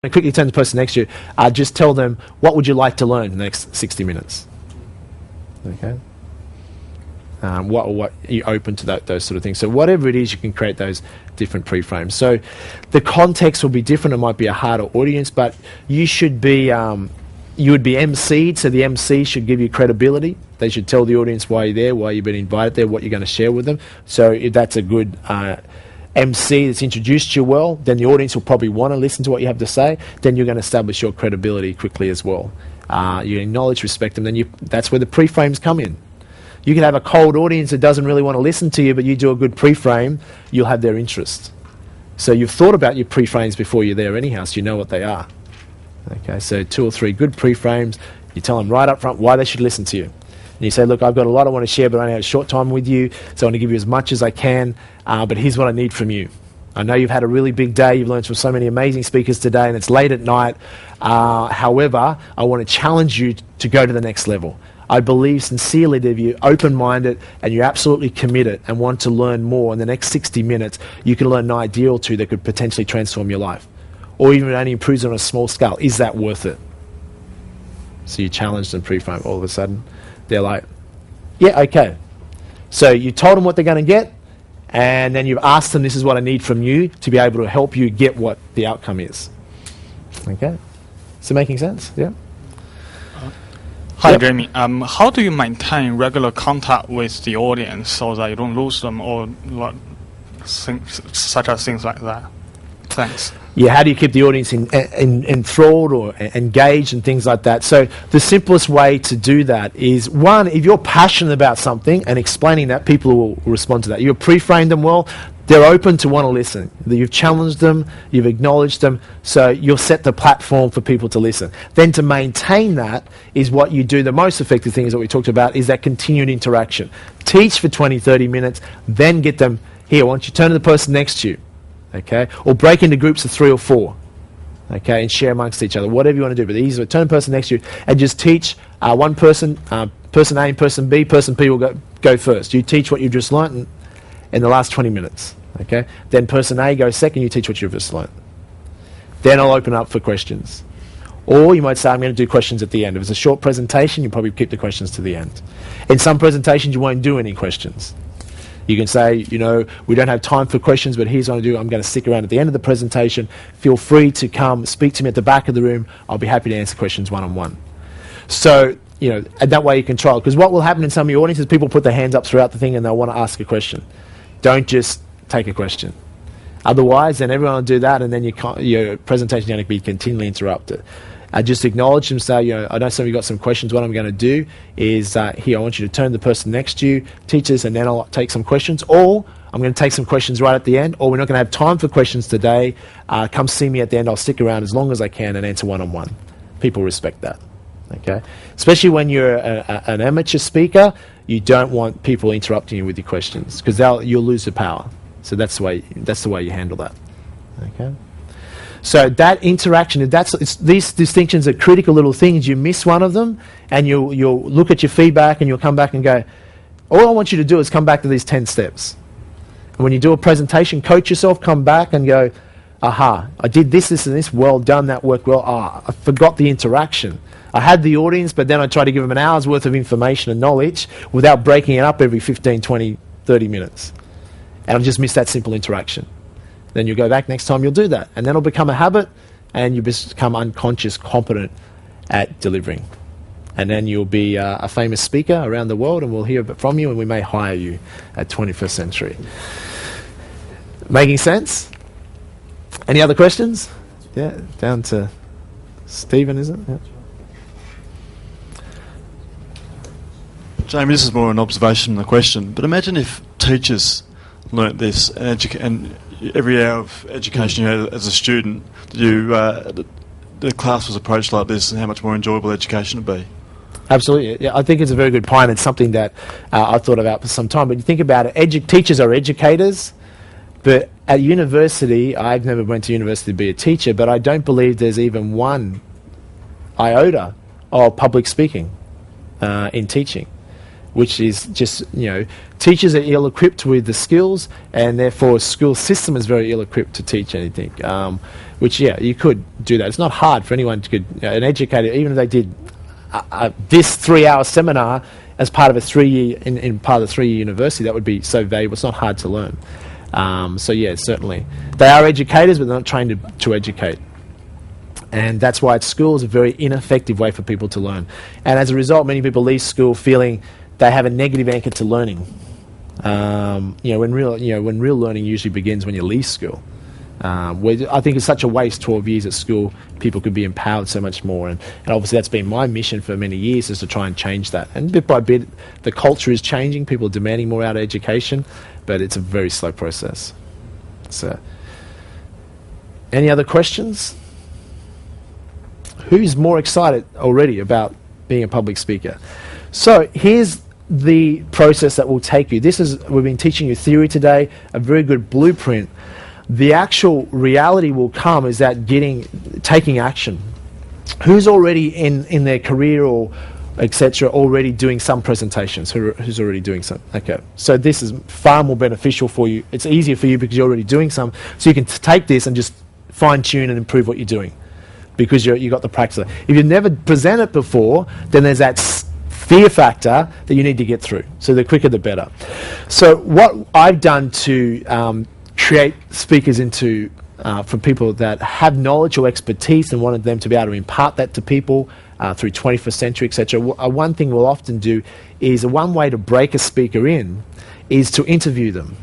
And quickly turn to the person next to you. Just tell them, what would you like to learn in the next 60 minutes? Okay. What are you open to those sort of things? So whatever it is, you can create those different pre-frames. So the context will be different. It might be a harder audience, but you should be, you would be emceed, so the MC should give you credibility. They should tell the audience why you're there, why you've been invited there, what you're going to share with them. So if that's a good MC that's introduced you well, then the audience will probably want to listen to what you have to say. Then you're going to establish your credibility quickly as well. You acknowledge, respect them. Then that's where the pre-frames come in. You can have a cold audience that doesn't really want to listen to you, but you do a good pre-frame, you'll have their interest. So you've thought about your pre-frames before you're there anyhow, so you know what they are. Okay, so 2 or 3 good pre-frames. You tell them right up front why they should listen to you. And you say, look, I've got a lot I want to share, but I only have a short time with you, so I want to give you as much as I can, but here's what I need from you. I know you've had a really big day, you've learned from so many amazing speakers today, and it's late at night. However, I want to challenge you to go to the next level. I believe sincerely that if you're open-minded and you're absolutely committed and want to learn more in the next 60 minutes, you can learn an idea or two that could potentially transform your life. Or even only improves on a small scale. Is that worth it? So you challenge them pre-frame. All of a sudden, they're like, yeah, okay. So you told them what they're going to get, and then you've asked them, this is what I need from you to be able to help you get what the outcome is. Okay? Is it making sense? Yeah? Hi, yep. Jamie. How do you maintain regular contact with the audience so that you don't lose them or such as things like that? Thanks. Yeah, how do you keep the audience enthralled or engaged and things like that? So the simplest way to do that is, one, if you're passionate about something and explaining that, people will respond to that. You've pre-framed them well, they're open to want to listen. You've challenged them, you've acknowledged them, so you'll set the platform for people to listen. Then to maintain that is what you do. The most effective thing is what we talked about, is that continued interaction. Teach for 20, 30 minutes, then get them, here, why don't you turn to the person next to you, okay? Or break into groups of 3 or 4, okay, and share amongst each other, whatever you want to do. But easily turn the person next to you and just teach one person, person A and person B, person B will go first. You teach what you've just learnt in the last 20 minutes, okay? Then person A goes second, you teach what you've just learnt. Then I'll open up for questions. Or you might say, I'm going to do questions at the end. If it's a short presentation, you probably keep the questions to the end. In some presentations, you won't do any questions. You can say, you know, we don't have time for questions, but here's what I do. I'm going to stick around at the end of the presentation. Feel free to come speak to me at the back of the room. I'll be happy to answer questions one-on-one. So, you know, and that way you control. Because what will happen in some of your audiences, people put their hands up throughout the thing and they'll want to ask a question. Don't just take a question. Otherwise, then everyone will do that, and then your presentation is going to be continually interrupted. Just acknowledge them, say, you know, I know some of you got some questions. What I'm going to do is, here, I want you to turn to the person next to you, teach us, and then I'll take some questions. Or I'm going to take some questions right at the end, or we're not going to have time for questions today. Come see me at the end. I'll stick around as long as I can and answer one-on-one. People respect that, okay? Especially when you're an amateur speaker, you don't want people interrupting you with your questions, because you'll lose the power. So that's the way you handle that, okay? So that interaction, these distinctions are critical little things. You miss one of them, and you'll look at your feedback, and you'll come back and go, all I want you to do is come back to these 10 steps. And when you do a presentation, coach yourself, come back and go, aha, I did this, this, and this, well done, that worked well. I forgot the interaction. I had the audience, but then I tried to give them an hour's worth of information and knowledge without breaking it up every 15, 20, 30 minutes. And I just missed that simple interaction. Then you'll go back next time, you'll do that. And then it'll become a habit, and you become unconscious competent at delivering. And then you'll be a famous speaker around the world, and we'll hear from you, and we may hire you at 21st Century. Making sense? Any other questions? Yeah, down to Stephen, is it? Yeah. Jamie, this is more an observation than a question, but imagine if teachers learnt this and every hour of education you had as a student, the class was approached like this, and how much more enjoyable education would be. Absolutely. Yeah, I think it's a very good point. It's something that I've thought about for some time. But you think about it, teachers are educators, but at university, I've never went to university to be a teacher, but I don't believe there's even one iota of public speaking in teaching. which is just, teachers are ill-equipped with the skills, and therefore school system is very ill-equipped to teach anything. Which, you could do that. It's not hard for anyone to, an educator, even if they did this 3-hour seminar as part of a 3-year, in part of the 3-year university, that would be so valuable. It's not hard to learn. Certainly. They are educators, but they're not trained to educate. And that's why school is a very ineffective way for people to learn. And as a result, many people leave school feeling they have a negative anchor to learning. When real learning usually begins when you leave school. I think it's such a waste, 12 years at school. People could be empowered so much more. And obviously that's been my mission for many years, is to try and change that. And bit by bit, the culture is changing. People are demanding more out of education, but it's a very slow process. So, any other questions? Who's more excited already about being a public speaker? So here's the process that will take you. We've been teaching you theory today, a very good blueprint. The actual reality will come is that taking action. Who's already in their career or etc. already doing some presentations? Who's already doing some? Okay, so this is far more beneficial for you. It's easier for you because you're already doing some, so you can take this and just fine tune and improve what you're doing, because you got the practice. If you've never presented before, then there's that fear factor that you need to get through. So the quicker the better. So what I've done to create speakers from people that have knowledge or expertise, and wanted them to be able to impart that to people through 21st century, etc. One thing we'll often do is, one way to break a speaker in is to interview them.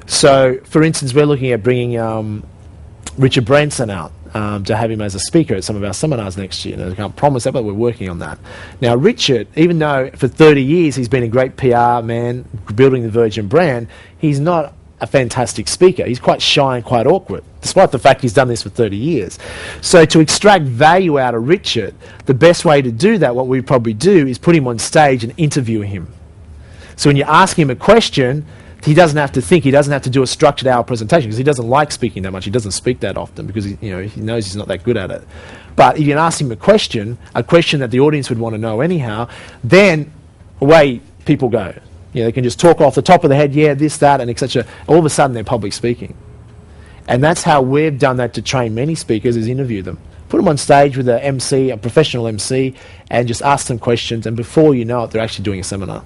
So, for instance, we're looking at bringing Richard Branson out to have him as a speaker at some of our seminars next year. I can't promise that, but we're working on that. Now, Richard, even though for 30 years he's been a great PR man, building the Virgin brand, he's not a fantastic speaker. He's quite shy and quite awkward, despite the fact he's done this for 30 years. So to extract value out of Richard, the best way to do that, what we probably do, is put him on stage and interview him. So when you ask him a question, he doesn't have to think. He doesn't have to do a structured hour presentation, because he doesn't like speaking that much. He doesn't speak that often because he knows he's not that good at it. But if you can ask him a question that the audience would want to know anyhow, then away people go. They can just talk off the top of the head, this, that, and etc. All of a sudden, they're public speaking. And that's how we've done that to train many speakers, is interview them. Put them on stage with a professional MC, and just ask them questions, and before you know it, they're actually doing a seminar.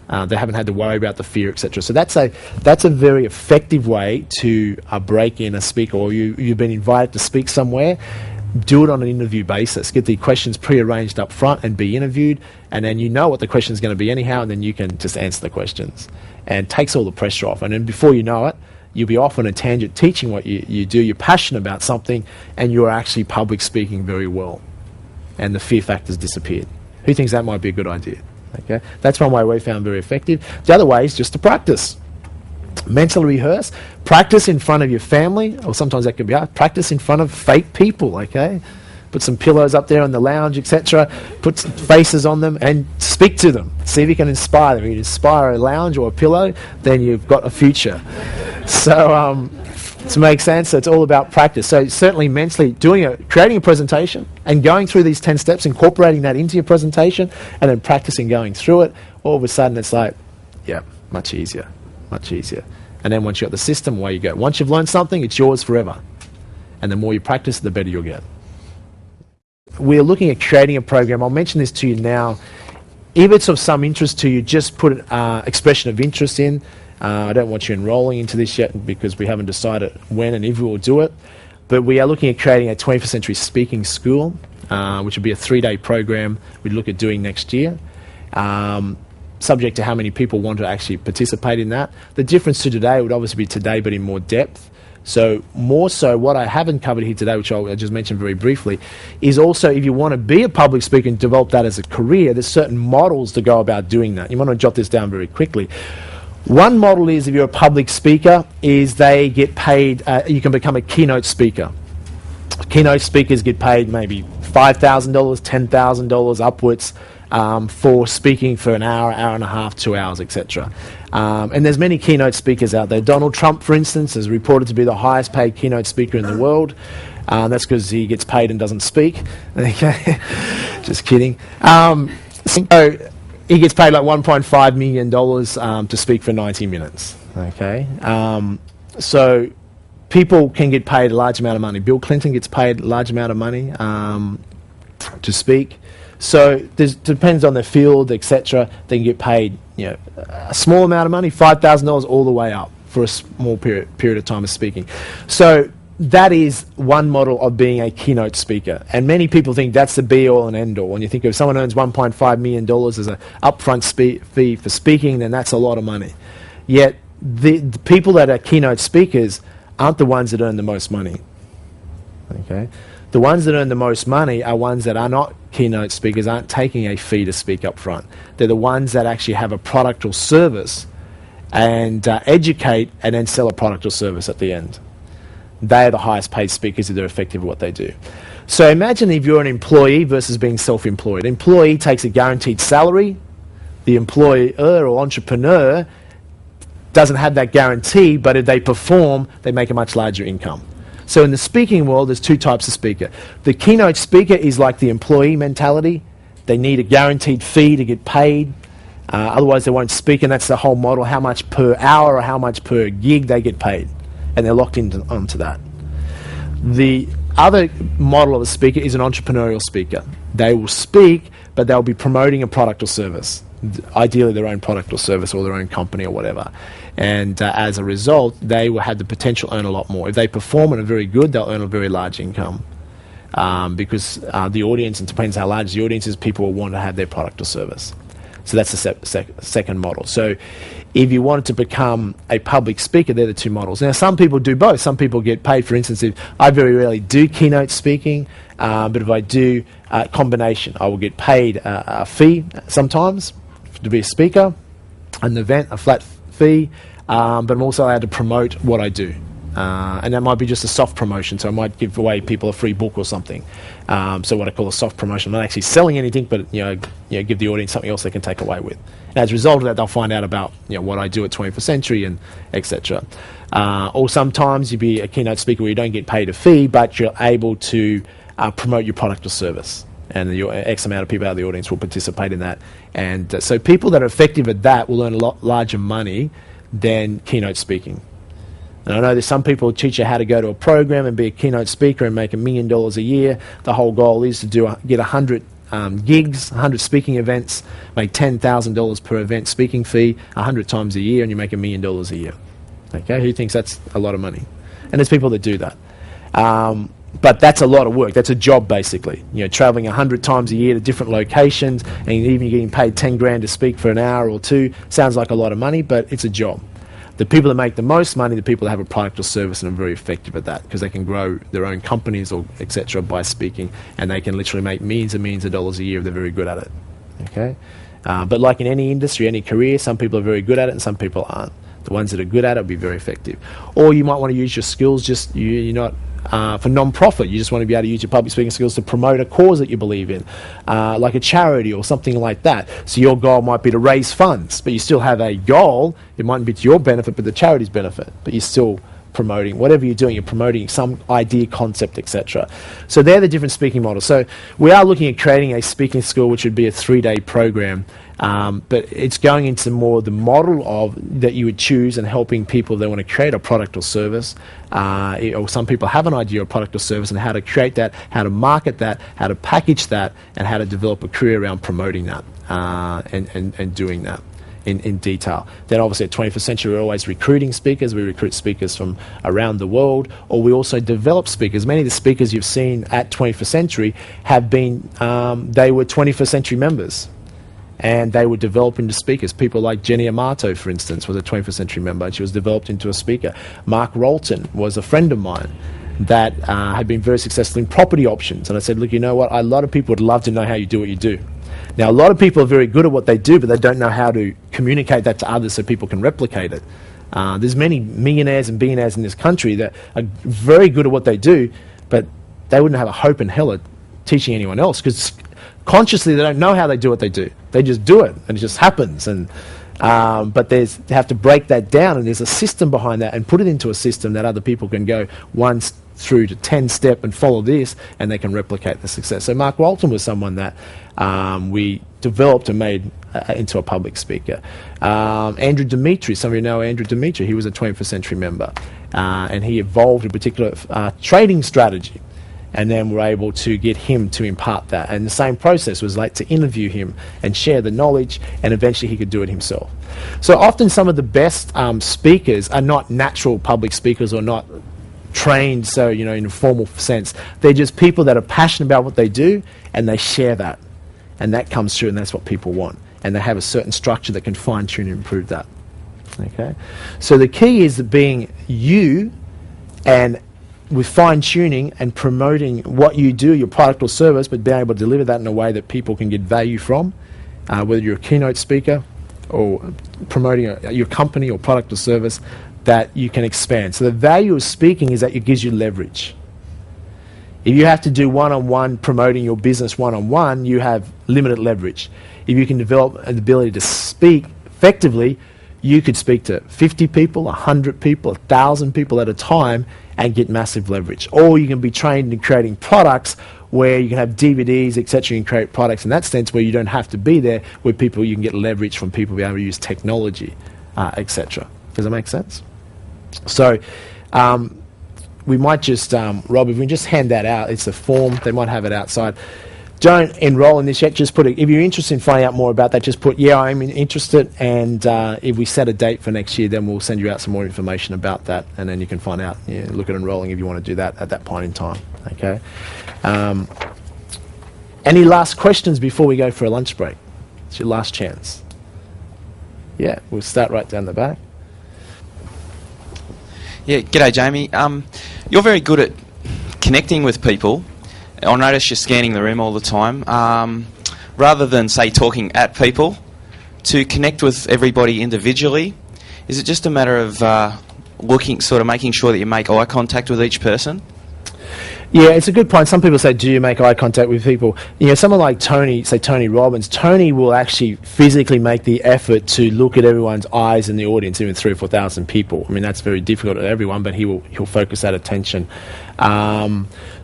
They haven't had to worry about the fear, etc. So that's a very effective way to break in a speaker, or you've been invited to speak somewhere. Do it on an interview basis. Get the questions pre-arranged up front and be interviewed, and then you know what the question is going to be anyhow, and then you can just answer the questions. And it takes all the pressure off. And then before you know it, you'll be off on a tangent teaching what you do. You're passionate about something, and you're actually public speaking very well. And the fear factor's disappeared. Who thinks that might be a good idea? Okay, that's one way we found very effective. The other way is just to practice. Mentally rehearse. Practice in front of your family, or sometimes that can be hard. Practice in front of fake people, okay? Put some pillows up there on the lounge, etc. Put some faces on them and speak to them. See if you can inspire them. If you inspire a lounge or a pillow, then you've got a future. So, to make sense, so it's all about practice. So certainly mentally creating a presentation and going through these 10 steps, incorporating that into your presentation, and then practicing going through it, all of a sudden it's like, much easier. Much easier. And then once you've got the system, away you go. Once you've learned something, it's yours forever. And the more you practice, the better you'll get. We're looking at creating a program. I'll mention this to you now. If it's of some interest to you, just put an expression of interest in. I don't want you enrolling into this yet, because we haven't decided when and if we will do it. But we are looking at creating a 21st century speaking school, which will be a 3-day program we'd look at doing next year. Subject to how many people want to actually participate in that. The difference to today would obviously be today, but in more depth. So more so, what I haven't covered here today, which I just mentioned very briefly, is also if you want to be a public speaker and develop that as a career, there's certain models to go about doing that. You want to jot this down very quickly. One model is, if you're a public speaker, is they get paid, you can become a keynote speaker. Keynote speakers get paid maybe $5,000, $10,000 upwards. For speaking for an hour, hour and a half, 2 hours, etc. And there's many keynote speakers out there. Donald Trump, for instance, is reported to be the highest paid keynote speaker in the world. That's because he gets paid and doesn't speak. Okay. Just kidding. So he gets paid like $1.5 million to speak for 90 minutes. Okay, so people can get paid a large amount of money. Bill Clinton gets paid a large amount of money to speak. So it depends on the field, etc. They can get paid, a small amount of money, $5,000 all the way up for a small period of time of speaking. So that is one model of being a keynote speaker. And many people think that's the be-all and end-all. When you think if someone earns $1.5 million as an upfront fee for speaking, then that's a lot of money. Yet the people that are keynote speakers aren't the ones that earn the most money. Okay? The ones that earn the most money are ones that are not keynote speakers, aren't taking a fee to speak up front. They're the ones that actually have a product or service and educate and then sell a product or service at the end. They are the highest paid speakers if they're effective at what they do. So imagine if you're an employee versus being self-employed. Employee takes a guaranteed salary. The employer or entrepreneur doesn't have that guarantee, but if they perform, they make a much larger income. So in the speaking world, there's two types of speaker. The keynote speaker is like the employee mentality. They need a guaranteed fee to get paid. Otherwise, they won't speak, and that's the whole model, how much per hour or how much per gig they get paid. And they're locked onto that. The other model of a speaker is an entrepreneurial speaker. They will speak, but they'll be promoting a product or service, ideally their own product or service or their own company or whatever. And as a result, they will have the potential to earn a lot more. If they perform and are very good, they'll earn a very large income. Because the audience, and it depends how large the audience is, people will want to have their product or service. So that's the second model. So if you wanted to become a public speaker, they're the two models. Now, some people do both. Some people get paid. For instance, if I very rarely do keynote speaking, but if I do a combination, I will get paid a fee sometimes to be a speaker, an event, a flat fee, but I'm also allowed to promote what I do. And that might be just a soft promotion, so I might give away people a free book or something. So what I call a soft promotion. I'm not actually selling anything, but give the audience something else they can take away with. And as a result of that, they'll find out about what I do at 21st Century and etc. Or sometimes you'd be a keynote speaker where you don't get paid a fee, but you're able to promote your product or service. And your X amount of people out of the audience will participate in that. And so people that are effective at that will earn a lot larger money than keynote speaking. And I know there's some people who teach you how to go to a program and be a keynote speaker and make $1 million a year. The whole goal is to get 100 gigs, 100 speaking events, make $10,000 per event speaking fee 100 times a year, and you make $1 million a year. Okay, who thinks that's a lot of money? And there's people that do that. But that's a lot of work. That's a job, basically. Traveling 100 times a year to different locations, and even getting paid 10 grand to speak for an hour or two sounds like a lot of money, but it's a job. The people that make the most money, the people that have a product or service and are very effective at that, because they can grow their own companies or etc. by speaking, and they can literally make millions and millions of dollars a year if they're very good at it. Okay, but like in any industry, any career, some people are very good at it and some people aren't. The ones that are good at it will be very effective. Or you might want to use your skills you're not for non-profit. You just want to be able to use your public speaking skills to promote a cause that you believe in, like a charity or something like that. So your goal might be to raise funds, but you still have a goal. It mightn't be to your benefit, but the charity's benefit. But you're still promoting whatever you're doing. You're promoting some idea, concept, etc. So they're the different speaking models. So we are looking at creating a speaking school, which would be a 3-day program. But it's going into more the model of that you would choose and helping people that want to create a product or service, or some people have an idea of product or service and how to create that, how to market that, how to package that, and how to develop a career around promoting that and doing that in detail. Then obviously at 21st Century we're always recruiting speakers. We recruit speakers from around the world, or we also develop speakers. Many of the speakers you've seen at 21st Century have been, they were 21st Century members. And they were developed into speakers. People like Jenny Amato, for instance, was a 21st Century member, and she was developed into a speaker. Mark Rolton was a friend of mine that had been very successful in property options. And I said, look, you know what? A lot of people would love to know how you do what you do. Now, a lot of people are very good at what they do, but they don't know how to communicate that to others so people can replicate it. There's many millionaires and billionaires in this country that are very good at what they do, but they wouldn't have a hope in hell at teaching anyone else, because consciously they don't know how they do what they do. They just do it, and it just happens. And But they have to break that down, and there's a system behind that, and put it into a system that other people can go once through to 10 step and follow this, and they can replicate the success. So Mark Walton was someone that we developed and made into a public speaker. Andrew Dimitri, some of you know Andrew Dimitri, he was a 21st Century member, and he evolved a particular trading strategy. And then we're able to get him to impart that. And the same process was like to interview him and share the knowledge, and eventually he could do it himself. So often some of the best speakers are not natural public speakers or not trained, so, you know, in a formal sense. They're just people that are passionate about what they do, and they share that. And that comes through, and that's what people want. And they have a certain structure that can fine-tune and improve that. Okay? So the key is being you, and with fine-tuning and promoting what you do, your product or service, but being able to deliver that in a way that people can get value from, whether you're a keynote speaker or promoting your company or product or service, that you can expand. So the value of speaking is that it gives you leverage. If you have to do one-on-one promoting your business one-on-one, you have limited leverage. If you can develop an ability to speak effectively, you could speak to 50 people, 100 people, 1,000 people at a time and get massive leverage. Or you can be trained in creating products where you can have DVDs, etc. You can create products in that sense where you don't have to be there, where people, you can get leverage from people being able to use technology, etc. Does that make sense? So we might just, Rob, if we can just hand that out, it's a form, they might have it outside. Don't enroll in this yet, just put it, if you're interested in finding out more about that, just put, yeah, I'm interested, and if we set a date for next year, then we'll send you out some more information about that, and then you can find out, look at enrolling if you want to do that at that point in time, okay? Any last questions before we go for a lunch break? It's your last chance. Yeah, we'll start right down the back. Yeah, g'day Jamie. You're very good at connecting with people. I notice you're scanning the room all the time. Rather than, say, talking at people, to connect with everybody individually, is it just a matter of making sure that you make eye contact with each person? Yeah, it's a good point. Some people say, do you make eye contact with people? You know, someone like Tony, say Tony Robbins, Tony will actually physically make the effort to look at everyone's eyes in the audience, even 3,000 or 4,000 people. I mean, that's very difficult at everyone, but he'll focus that attention.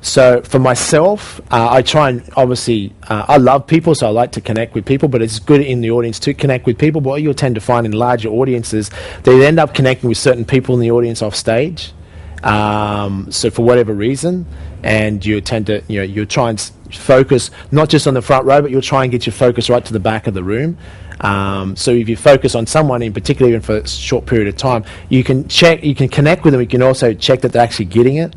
So for myself, I try and obviously, I love people, so I like to connect with people, but it's good in the audience to connect with people. But what you'll tend to find in larger audiences, they end up connecting with certain people in the audience off stage. So for whatever reason, and you tend to, you'll try and focus not just on the front row, but you'll try and get your focus right to the back of the room. So if you focus on someone in particular, even for a short period of time, you can connect with them. You can also check that they're actually getting it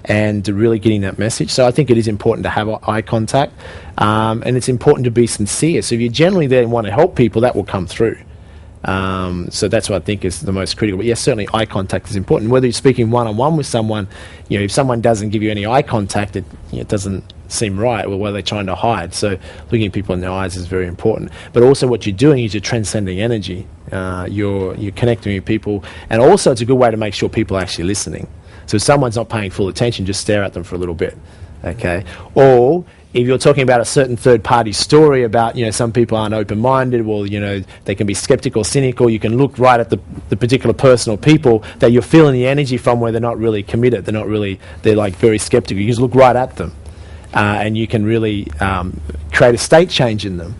and really getting that message. So I think it is important to have eye contact, and it's important to be sincere. So if you generally then want to help people, that will come through. So that's what I think is the most critical. But yes, certainly eye contact is important. Whether you're speaking one-on-one with someone, if someone doesn't give you any eye contact, it doesn't seem right. Well, what are they trying to hide? So looking at people in their eyes is very important. But also what you're doing is you're transcending energy. You're connecting with people. And also it's a good way to make sure people are actually listening. So if someone's not paying full attention, just stare at them for a little bit. Okay? Or if you're talking about a certain third-party story about, some people aren't open-minded, well, they can be skeptical, cynical, you can look right at the particular person or people that you're feeling the energy from where they're not really committed, they're like very skeptical. You just look right at them, and you can really create a state change in them,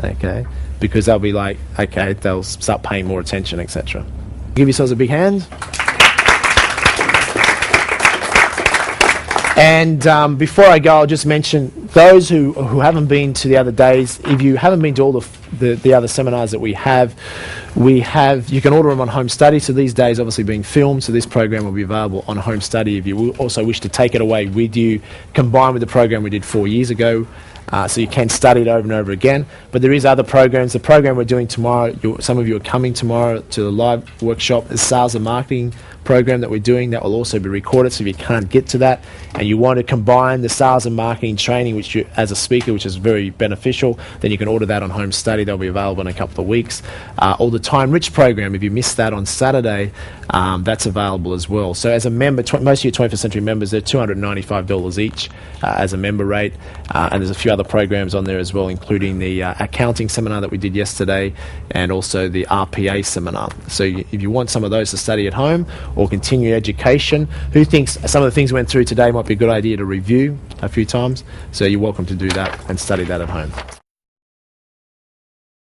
okay? Because they'll be like, okay, they'll start paying more attention, etc. Give yourselves a big hand. And before I go, I'll just mention those who haven't been to the other days. If you haven't been to all the other seminars that we have, you can order them on home study. So these days, obviously being filmed, so this program will be available on home study. If you also wish to take it away with you, combined with the program we did 4 years ago, so you can study it over and over again. But there is other programs. The program we're doing tomorrow, some of you are coming tomorrow to the live workshop, is sales and marketing program that we're doing. That will also be recorded, so if you can't get to that and you want to combine the sales and marketing training, which you, as a speaker, which is very beneficial, then you can order that on home study. study. They'll be available in a couple of weeks. Or the Time Rich program, if you missed that on Saturday, that's available as well. So as a member, most of your 21st Century members, they're $295 each as a member rate. And there's a few other programs on there as well, including the accounting seminar that we did yesterday and also the RPA seminar. So if you want some of those to study at home or continue education, who thinks some of the things we went through today might be a good idea to review a few times? So you're welcome to do that and study that at home.